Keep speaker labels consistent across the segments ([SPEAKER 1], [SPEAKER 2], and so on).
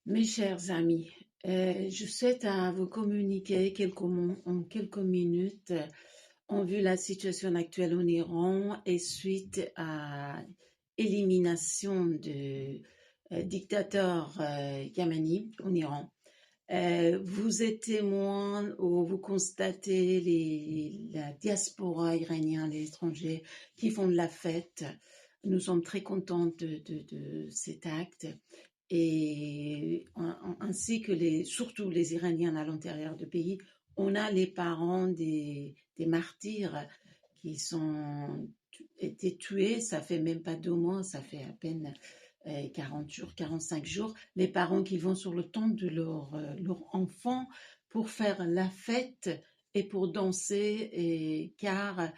[SPEAKER 1] Mes chers amis, je souhaite à vous communiquer en quelques minutes en vue de la situation actuelle en Iran et suite à élimination du dictateur Khamenei en Iran. Vous êtes témoin ou vous constatez la diaspora iranienne, les étrangers qui font de la fête. Nous sommes très contents de cet acte et ainsi que surtout les Iraniens à l'intérieur du pays. On a les parents des martyrs qui sont été tués. Ça fait même pas 2 mois, ça fait à peine 40 jours, 45 jours, les parents qui vont sur le tombe de leur enfant pour faire la fête et pour danser, car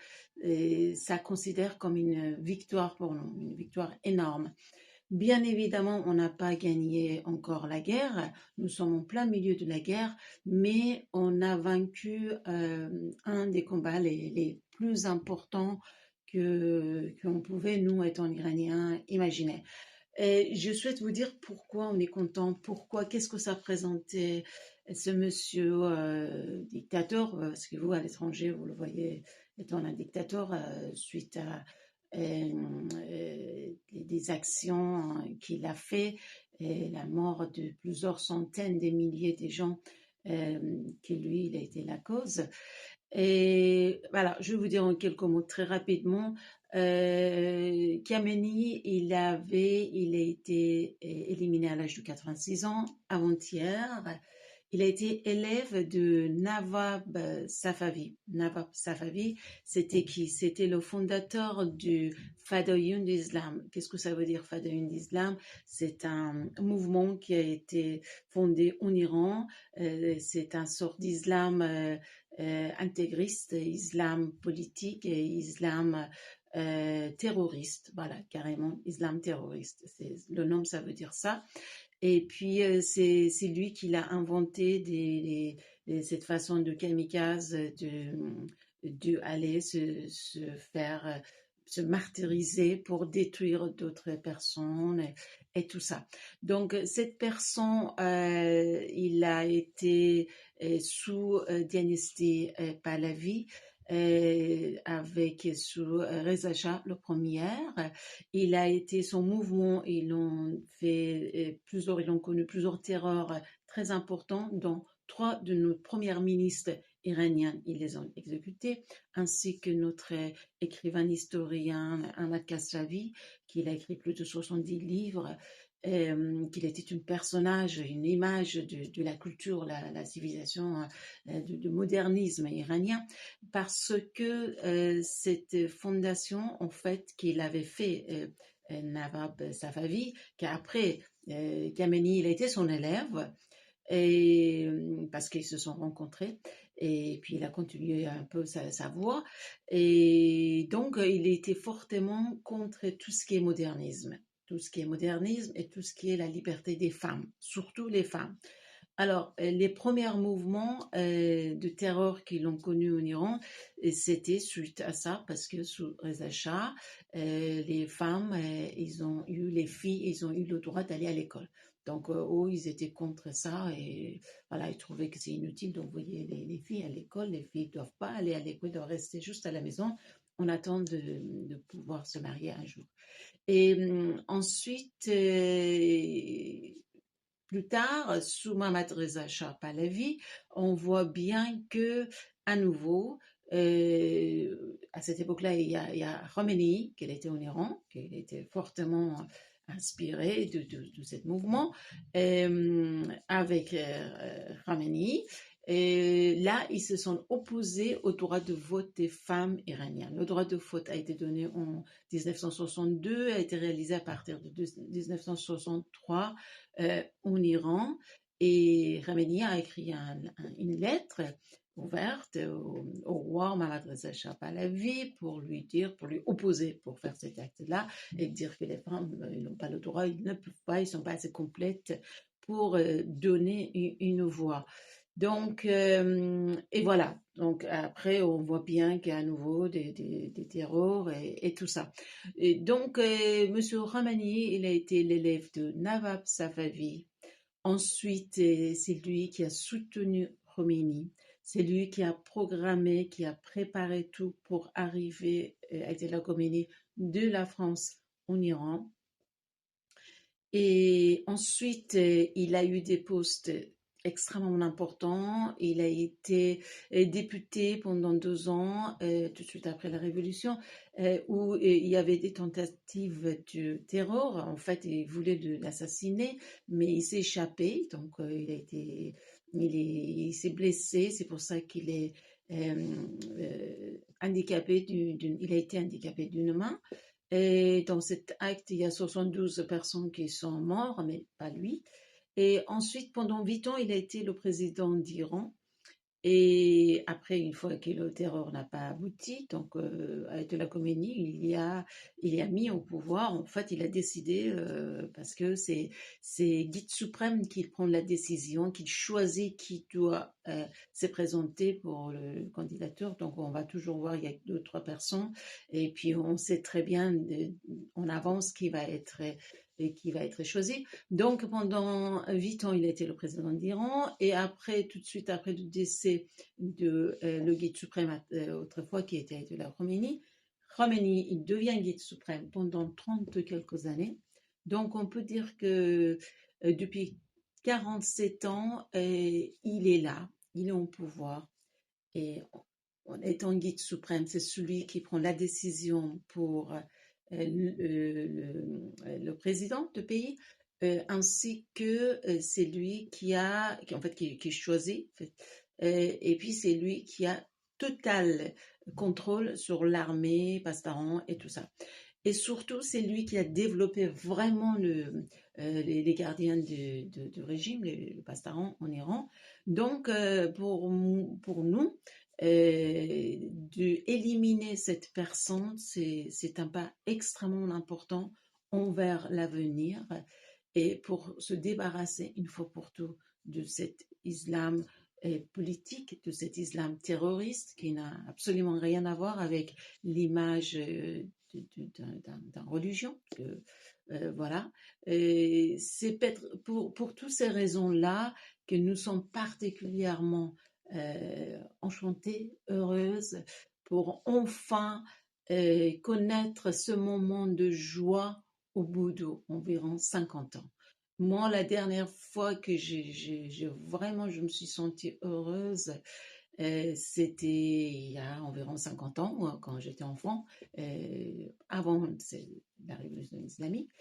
[SPEAKER 1] ça considère comme une victoire pour nous, une victoire énorme. Bien évidemment, on n'a pas gagné encore la guerre, nous sommes en plein milieu de la guerre, mais on a vaincu un des combats les plus importants qu'on pouvait, nous, étant Iraniens, imaginer. Et je souhaite vous dire pourquoi on est content, pourquoi, qu'est-ce que ça représentait ce monsieur dictateur, parce que vous, à l'étranger, vous le voyez étant un dictateur suite à des actions qu'il a fait et la mort de plusieurs centaines de milliers de gens qui lui, il a été la cause. Et voilà, je vais vous dire en quelques mots très rapidement. Khamenei, il a été éliminé à l'âge de 86 ans, avant-hier. Il a été élève de Nawab Safavi. Nawab Safavi, c'était qui? C'était le fondateur du Fadaïun d'Islam. Qu'est-ce que ça veut dire Fadaïun d'Islam? C'est un mouvement qui a été fondé en Iran. C'est un sort d'islam intégriste, islam politique et islam terroriste. Voilà, carrément, islam terroriste. Le nom, ça veut dire ça. Et puis, c'est lui qui l'a inventé cette façon de kamikaze, de aller se faire, se martyriser pour détruire d'autres personnes et tout ça. Donc, cette personne, il a été sous dynastie Pahlavi, avec sous Reza Shah le premier. Il a été son mouvement, ils ont fait plusieurs, ils ont connu plusieurs terreurs très importants, dont 3 de nos premières ministres iraniennes, ils les ont exécutés, ainsi que notre écrivain historien Ahmad Kassavi, qui a écrit plus de 70 livres, qu'il était un personnage, une image de la culture, la civilisation, du modernisme iranien, parce que cette fondation, en fait, qu'il avait fait, Nawab Safavi, qu'après Khamenei, il a été son élève, et parce qu'ils se sont rencontrés, et puis il a continué un peu sa voie, et donc il était fortement contre tout ce qui est modernisme, tout ce qui est modernisme et tout ce qui est la liberté des femmes, surtout les femmes. Alors, les premiers mouvements de terreur qu'ils ont connus en Iran, c'était suite à ça, parce que sous Reza Shah, les femmes, les filles, ils ont eu le droit d'aller à l'école. Donc, eux, ils étaient contre ça et voilà, ils trouvaient que c'est inutile d'envoyer les filles à l'école. Les filles ne doivent pas aller à l'école, doivent rester juste à la maison en attendant de pouvoir se marier un jour. Et ensuite, plus tard, sous Mohammad Reza Shah Pahlavi, on voit bien que, à nouveau, à cette époque-là, il y a Khomeini, qui était en Iran, qui était fortement inspiré de ce mouvement, avec Khomeini. Et là, ils se sont opposés au droit de vote des femmes iraniennes. Le droit de vote a été donné en 1962, a été réalisé à partir de 1963 en Iran, et Khamenei a écrit une lettre ouverte au roi Mohammad Reza Shah Pahlavi pour lui dire, pour lui opposer pour faire cet acte-là et dire que les femmes n'ont pas le droit, ils ne peuvent pas, ils ne sont pas assez complètes pour donner une voix. Donc, et voilà. Donc, après, on voit bien qu'il y a à nouveau des terreurs et tout ça. Et donc, Monsieur Khamenei, il a été l'élève de Nawab Safavi Ensuite, c'est lui qui a soutenu Khomeini. C'est lui qui a programmé, qui a préparé tout pour arriver Ayatollah Khomeini de la France en Iran. Et ensuite, il a eu des postes extrêmement importants. Il a été député pendant 2 ans, tout de suite après la Révolution, où il y avait des tentatives de terror. En fait, il voulait l'assassiner, mais il s'est échappé. Donc, il s'est blessé. C'est pour ça qu'il est handicapé. Il a été handicapé d'une main. Et dans cet acte, il y a 72 personnes qui sont mortes, mais pas lui. Et ensuite, pendant 8 ans, il a été le président d'Iran. Et après, une fois que le terror n'a pas abouti, donc Ayatollah Khomeini, il y a mis au pouvoir. En fait, il a décidé parce que c'est guide suprême qui prend la décision, qui choisit qui doit se présenter pour le candidature. Donc, on va toujours voir, il y a 2, 3 personnes, et puis on sait très bien en avance qui va être choisi. Donc, pendant 8 ans, il a été le président d'Iran. Et après, tout de suite après le décès de le guide suprême autrefois, qui était Ayatollah Khomeini, Khomeini, il devient guide suprême pendant 30 quelques années. Donc, on peut dire que depuis 47 ans, il est là, il est au pouvoir. Et en étant guide suprême, c'est celui qui prend la décision pour le président du pays, ainsi que c'est lui qui choisit, en fait, et puis c'est lui qui a total contrôle sur l'armée, Pasdaran et tout ça. Et surtout, c'est lui qui a développé vraiment les gardiens du régime, le Pasdaran en Iran. Donc, pour nous, d'éliminer cette personne, c'est un pas extrêmement important envers l'avenir et pour se débarrasser une fois pour tout de cet islam politique, de cet islam terroriste qui n'a absolument rien à voir avec l'image d'une religion. Voilà. Et c'est peut-être pour toutes ces raisons-là que nous sommes particulièrement enchantée, heureuse pour enfin connaître ce moment de joie au bout d'environ 50 ans. Moi, la dernière fois que vraiment je me suis sentie heureuse, c'était il y a environ 50 ans, quand j'étais enfant, avant la révolution islamique,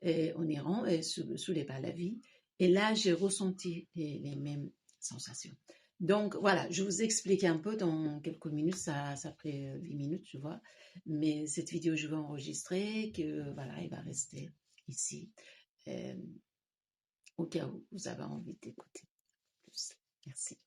[SPEAKER 1] en Iran, sous les Pahlavis. Et là, j'ai ressenti les mêmes sensations. Donc voilà, je vous explique un peu dans quelques minutes, ça fait 8 minutes, tu vois. Mais cette vidéo, je vais enregistrer, que voilà, il va rester ici, au cas où vous avez envie d'écouter plus. Merci.